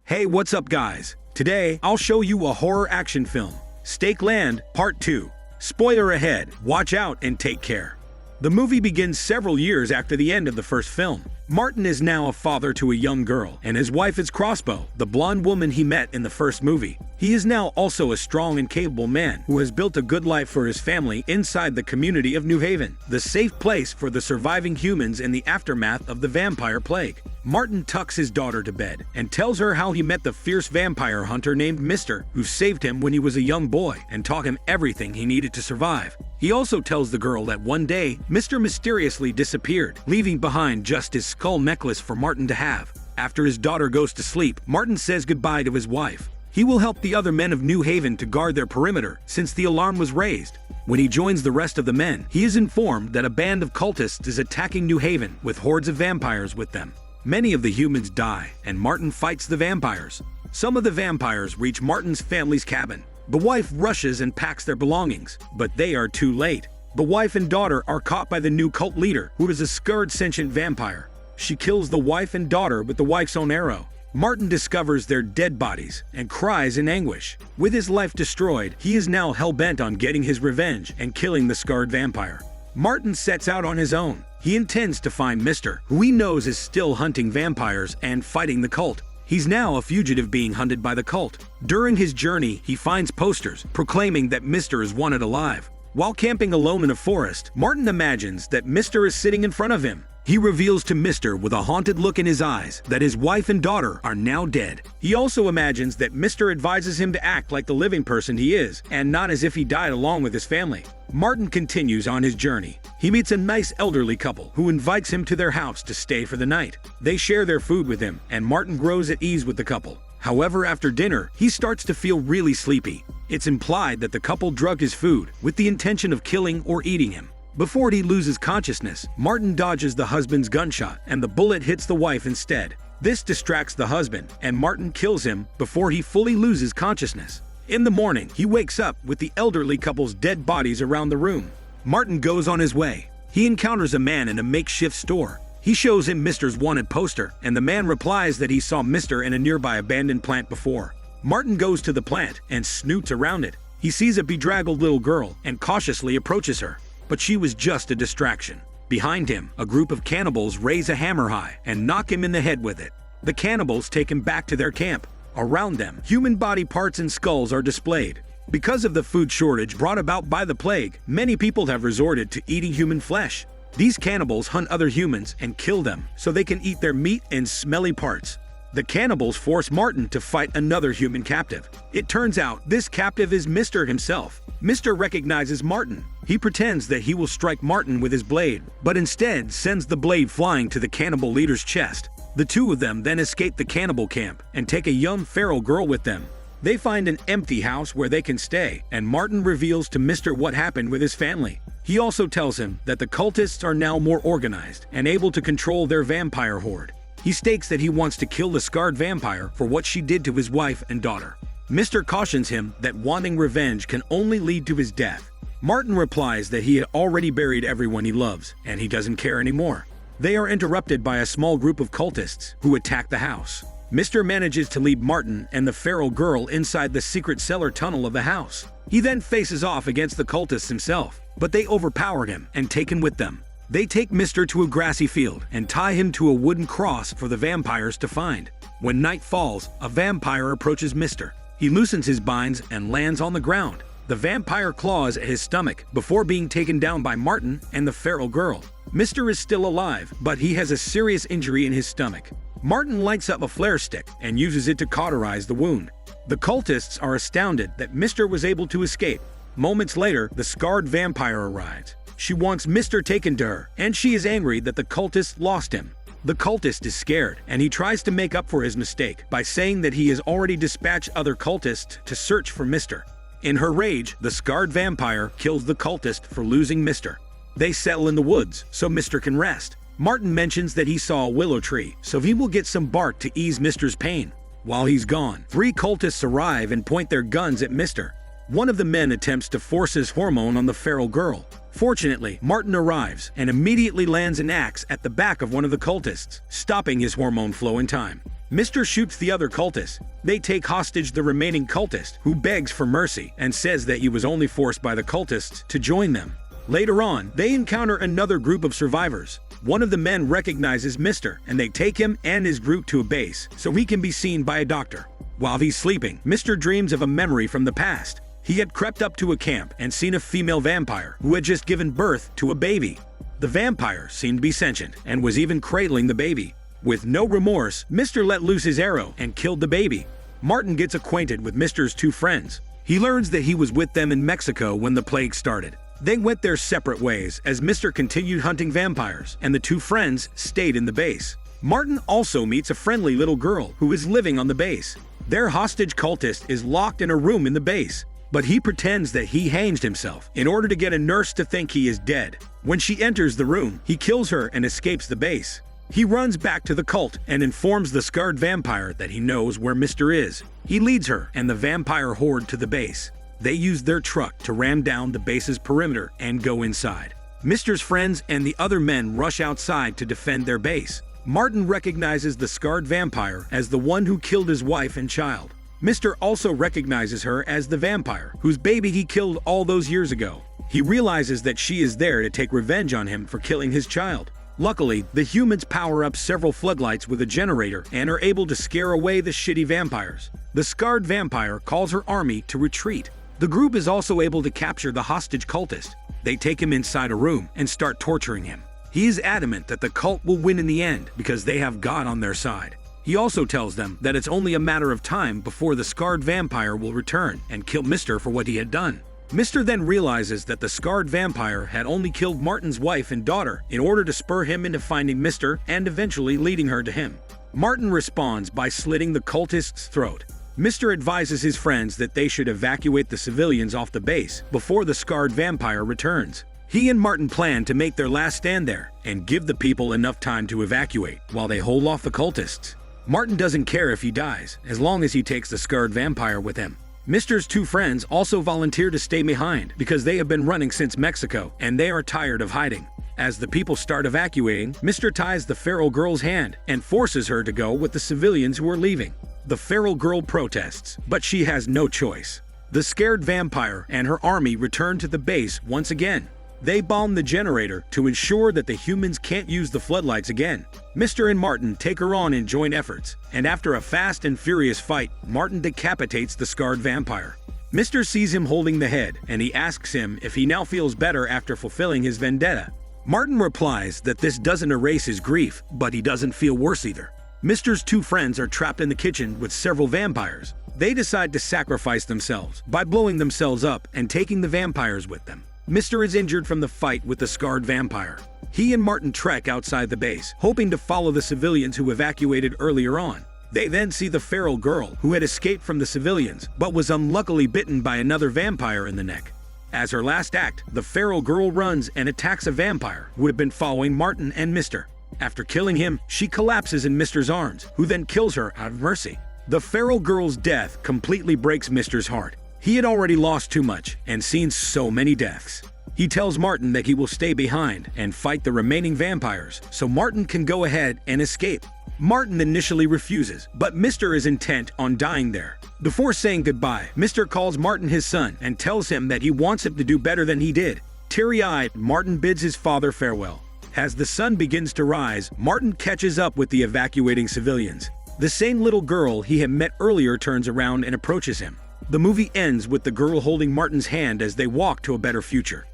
Hey, what's up guys? Today, I'll show you a horror action film, Stake Land Part 2. Spoiler ahead, watch out and take care. The movie begins several years after the end of the first film. Martin is now a father to a young girl, and his wife is Crossbow, the blonde woman he met in the first movie. He is now also a strong and capable man who has built a good life for his family inside the community of New Haven, the safe place for the surviving humans in the aftermath of the vampire plague. Martin tucks his daughter to bed and tells her how he met the fierce vampire hunter named Mr., who saved him when he was a young boy and taught him everything he needed to survive. He also tells the girl that one day, Mr. mysteriously disappeared, leaving behind just his skull necklace for Martin to have. After his daughter goes to sleep, Martin says goodbye to his wife. He will help the other men of New Haven to guard their perimeter since the alarm was raised. When he joins the rest of the men, he is informed that a band of cultists is attacking New Haven with hordes of vampires with them. Many of the humans die, and Martin fights the vampires. Some of the vampires reach Martin's family's cabin. The wife rushes and packs their belongings, but they are too late. The wife and daughter are caught by the new cult leader, who is a scarred sentient vampire. She kills the wife and daughter with the wife's own arrow. Martin discovers their dead bodies and cries in anguish. With his life destroyed, he is now hell-bent on getting his revenge and killing the scarred vampire. Martin sets out on his own. He intends to find Mr., who he knows is still hunting vampires and fighting the cult. He's now a fugitive being hunted by the cult. During his journey, he finds posters proclaiming that Mr. is wanted alive. While camping alone in a forest, Martin imagines that Mr. is sitting in front of him. He reveals to Mr. with a haunted look in his eyes that his wife and daughter are now dead. He also imagines that Mr. advises him to act like the living person he is, and not as if he died along with his family. Martin continues on his journey. He meets a nice elderly couple who invites him to their house to stay for the night. They share their food with him, and Martin grows at ease with the couple. However, after dinner, he starts to feel really sleepy. It's implied that the couple drugged his food with the intention of killing or eating him. Before he loses consciousness, Martin dodges the husband's gunshot, and the bullet hits the wife instead. This distracts the husband, and Martin kills him before he fully loses consciousness. In the morning, he wakes up with the elderly couple's dead bodies around the room. Martin goes on his way. He encounters a man in a makeshift store. He shows him Mr.'s wanted poster, and the man replies that he saw Mr. in a nearby abandoned plant before. Martin goes to the plant and snoots around it. He sees a bedraggled little girl and cautiously approaches her. But she was just a distraction. Behind him, a group of cannibals raise a hammer high and knock him in the head with it. The cannibals take him back to their camp. Around them, human body parts and skulls are displayed. Because of the food shortage brought about by the plague, many people have resorted to eating human flesh. These cannibals hunt other humans and kill them so they can eat their meat and smelly parts. The cannibals force Martin to fight another human captive. It turns out this captive is Mr. himself. Mr. recognizes Martin. He pretends that he will strike Martin with his blade, but instead sends the blade flying to the cannibal leader's chest. The two of them then escape the cannibal camp and take a young feral girl with them. They find an empty house where they can stay, and Martin reveals to Mr. what happened with his family. He also tells him that the cultists are now more organized and able to control their vampire horde. He states that he wants to kill the scarred vampire for what she did to his wife and daughter. Mr. cautions him that wanting revenge can only lead to his death. Martin replies that he had already buried everyone he loves, and he doesn't care anymore. They are interrupted by a small group of cultists who attack the house. Mr. manages to lead Martin and the feral girl inside the secret cellar tunnel of the house. He then faces off against the cultists himself, but they overpower him and take him with them. They take Mr. to a grassy field and tie him to a wooden cross for the vampires to find. When night falls, a vampire approaches Mr. He loosens his binds and lands on the ground. The vampire claws at his stomach before being taken down by Martin and the feral girl. Mr. is still alive, but he has a serious injury in his stomach. Martin lights up a flare stick and uses it to cauterize the wound. The cultists are astounded that Mr. was able to escape. Moments later, the scarred vampire arrives. She wants Mr. taken to her, and she is angry that the cultist lost him. The cultist is scared, and he tries to make up for his mistake by saying that he has already dispatched other cultists to search for Mr. In her rage, the scarred vampire kills the cultist for losing Mr. They settle in the woods so Mr. can rest. Martin mentions that he saw a willow tree, so he will get some bark to ease Mr.'s pain. While he's gone, 3 cultists arrive and point their guns at Mr. One of the men attempts to force his hormone on the feral girl. Fortunately, Martin arrives and immediately lands an axe at the back of one of the cultists, stopping his hormone flow in time. Mr. shoots the other cultist. They take hostage the remaining cultist, who begs for mercy and says that he was only forced by the cultists to join them. Later on, they encounter another group of survivors. One of the men recognizes Mr. and they take him and his group to a base so he can be seen by a doctor. While he's sleeping, Mr. dreams of a memory from the past. He had crept up to a camp and seen a female vampire who had just given birth to a baby. The vampire seemed to be sentient and was even cradling the baby. With no remorse, Mr. let loose his arrow and killed the baby. Martin gets acquainted with Mr.'s two friends. He learns that he was with them in Mexico when the plague started. They went their separate ways as Mr. continued hunting vampires, and the two friends stayed in the base. Martin also meets a friendly little girl who is living on the base. Their hostage cultist is locked in a room in the base, but he pretends that he hanged himself in order to get a nurse to think he is dead. When she enters the room, he kills her and escapes the base. He runs back to the cult and informs the scarred vampire that he knows where Mr. is. He leads her and the vampire horde to the base. They use their truck to ram down the base's perimeter and go inside. Mr.'s friends and the other men rush outside to defend their base. Martin recognizes the scarred vampire as the one who killed his wife and child. Mr. also recognizes her as the vampire whose baby he killed all those years ago. He realizes that she is there to take revenge on him for killing his child. Luckily, the humans power up several floodlights with a generator and are able to scare away the shitty vampires. The scarred vampire calls her army to retreat. The group is also able to capture the hostage cultist. They take him inside a room and start torturing him. He is adamant that the cult will win in the end because they have God on their side. He also tells them that it's only a matter of time before the scarred vampire will return and kill Mr. for what he had done. Mr. then realizes that the scarred vampire had only killed Martin's wife and daughter in order to spur him into finding Mr. and eventually leading her to him. Martin responds by slitting the cultist's throat. Mr. advises his friends that they should evacuate the civilians off the base before the scarred vampire returns. He and Martin plan to make their last stand there and give the people enough time to evacuate while they hold off the cultists. Martin doesn't care if he dies, as long as he takes the scarred vampire with him. Mr.'s two friends also volunteer to stay behind because they have been running since Mexico and they are tired of hiding. As the people start evacuating, Mr. ties the feral girl's hand and forces her to go with the civilians who are leaving. The feral girl protests, but she has no choice. The scared vampire and her army return to the base once again. They bomb the generator to ensure that the humans can't use the floodlights again. Mr. and Martin take her on in joint efforts, and after a fast and furious fight, Martin decapitates the scarred vampire. Mr. sees him holding the head, and he asks him if he now feels better after fulfilling his vendetta. Martin replies that this doesn't erase his grief, but he doesn't feel worse either. Mr.'s two friends are trapped in the kitchen with several vampires. They decide to sacrifice themselves by blowing themselves up and taking the vampires with them. Mr. is injured from the fight with the scarred vampire. He and Martin trek outside the base, hoping to follow the civilians who evacuated earlier on. They then see the feral girl who had escaped from the civilians, but was unluckily bitten by another vampire in the neck. As her last act, the feral girl runs and attacks a vampire who had been following Martin and Mr. After killing him, she collapses in Mr.'s arms, who then kills her out of mercy. The feral girl's death completely breaks Mr.'s heart. He had already lost too much and seen so many deaths. He tells Martin that he will stay behind and fight the remaining vampires so Martin can go ahead and escape. Martin initially refuses, but Mr. is intent on dying there. Before saying goodbye, Mr. calls Martin his son and tells him that he wants him to do better than he did. Teary-eyed, Martin bids his father farewell. As the sun begins to rise, Martin catches up with the evacuating civilians. The same little girl he had met earlier turns around and approaches him. The movie ends with the girl holding Martin's hand as they walk to a better future.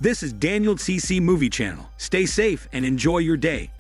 This is Daniel CC Movie Channel. Stay safe and enjoy your day.